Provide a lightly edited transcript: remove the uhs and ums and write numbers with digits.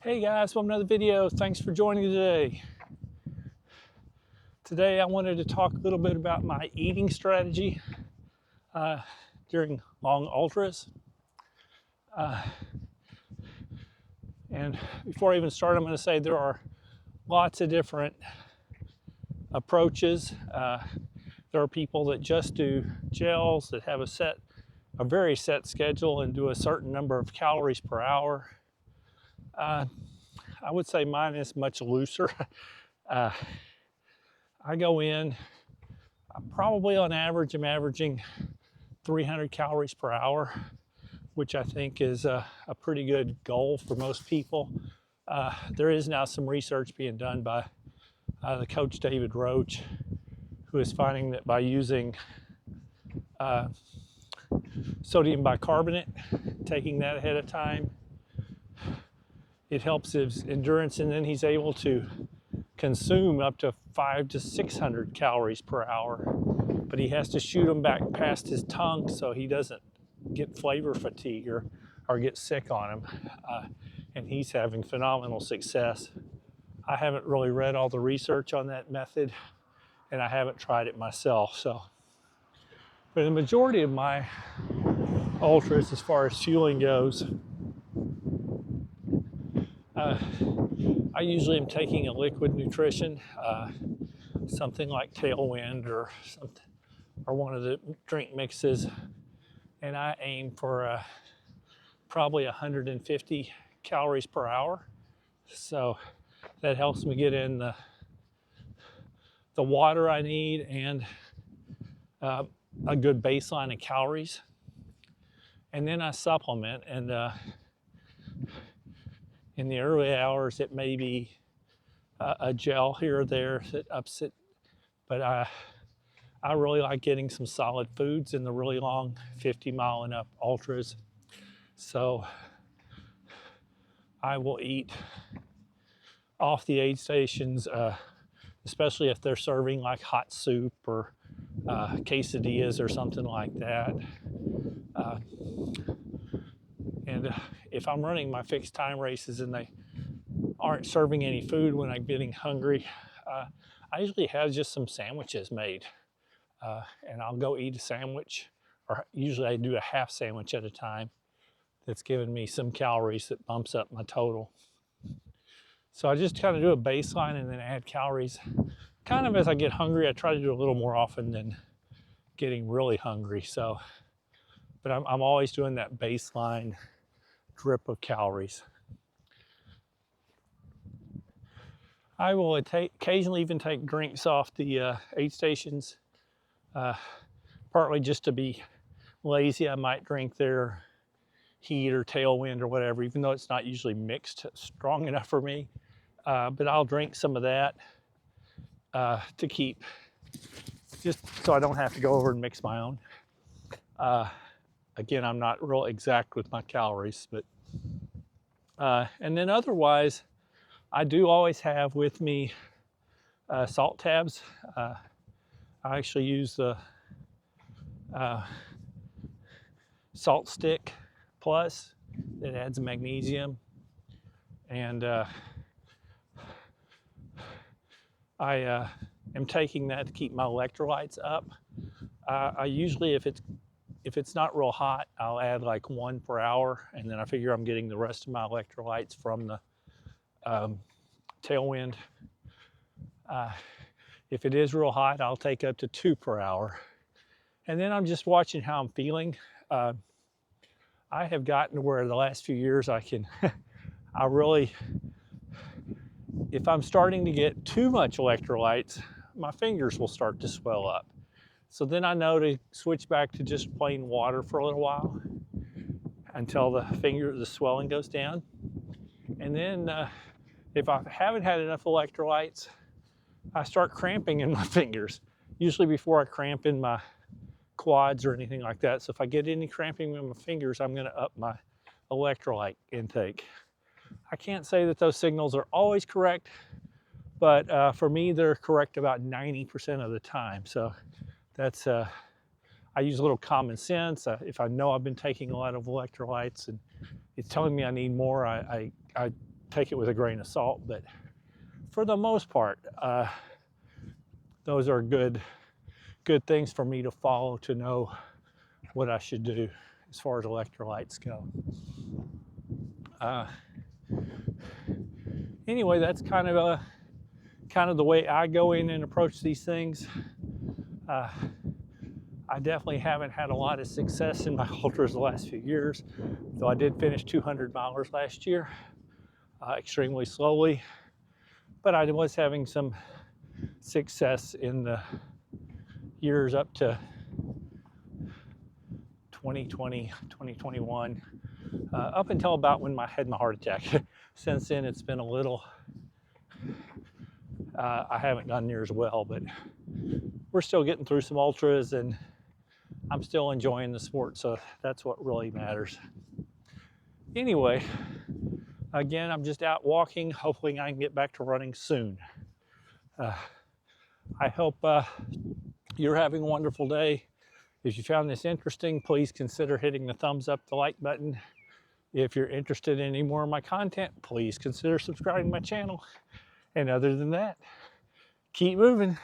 Hey guys, welcome to another video. Thanks for joining today. Today I wanted to talk a little bit about my eating strategy during long ultras. And before I even start, I'm going to say there are lots of different approaches. There are people that just do gels that have a very set schedule and do a certain number of calories per hour. I would say mine is much looser. I go in, probably on average, I'm averaging 300 calories per hour, which I think is a pretty good goal for most people. There is now some research being done by the coach David Roach, who is finding that by using sodium bicarbonate, taking that ahead of time, it helps his endurance, and then he's able to consume up to 500 to 600 calories per hour. But he has to shoot them back past his tongue so he doesn't get flavor fatigue or get sick on him. And he's having phenomenal success. I haven't really read all the research on that method, and I haven't tried it myself. But the majority of my ultras, as far as fueling goes, I usually am taking a liquid nutrition, something like Tailwind or one of the drink mixes, and I aim for probably 150 calories per hour. So that helps me get in the water I need and a good baseline of calories. And then I supplement, and in the early hours, it may be a gel here or there that ups it, but I really like getting some solid foods in the really long 50-mile and up ultras. So I will eat off the aid stations, especially if they're serving like hot soup or quesadillas or something like that. And if I'm running my fixed time races and they aren't serving any food when I'm getting hungry, I usually have just some sandwiches made. And I'll go eat a sandwich, or usually I do a half sandwich at a time that's giving me some calories that bumps up my total. So I just kind of do a baseline and then add calories. Kind of as I get hungry, I try to do a little more often than getting really hungry. But I'm always doing that baseline drip of calories. I will occasionally even take drinks off the aid stations, partly just to be lazy. I might drink their Heat or Tailwind or whatever, even though it's not usually mixed strong enough for me. But I'll drink some of that to keep, just so I don't have to go over and mix my own. Again, I'm not real exact with my calories, but and then otherwise, I do always have with me salt tabs. I actually use the Salt Stick Plus that adds magnesium, and I am taking that to keep my electrolytes up. I usually, if it's not real hot, I'll add like 1 per hour, and then I figure I'm getting the rest of my electrolytes from the Tailwind. If it is real hot, I'll take up to 2 per hour. And then I'm just watching how I'm feeling. I have gotten to where the last few years if I'm starting to get too much electrolytes, my fingers will start to swell up. So then I know to switch back to just plain water for a little while until the swelling goes down. And then if I haven't had enough electrolytes, I start cramping in my fingers, usually before I cramp in my quads or anything like that. So if I get any cramping in my fingers, I'm going to up my electrolyte intake. I can't say that those signals are always correct, but for me, they're correct about 90% of the time. So that's I use a little common sense. If I know I've been taking a lot of electrolytes and it's telling me I need more, I take it with a grain of salt, but for the most part, those are good things for me to follow to know what I should do as far as electrolytes go. Anyway, that's kind of the way I go in and approach these things. I definitely haven't had a lot of success in my ultras the last few years, though I did finish 200 milers last year, extremely slowly, but I was having some success in the years up to 2020, 2021, up until about when I had my heart attack. Since then, it's been a little, I haven't done near as well, but we're still getting through some ultras and I'm still enjoying the sport, so that's what really matters. Anyway, again, I'm just out walking. Hopefully I can get back to running soon. I hope you're having a wonderful day. If you found this interesting, please consider hitting the thumbs up, the like button. If you're interested in any more of my content, please consider subscribing to my channel. And other than that, keep moving.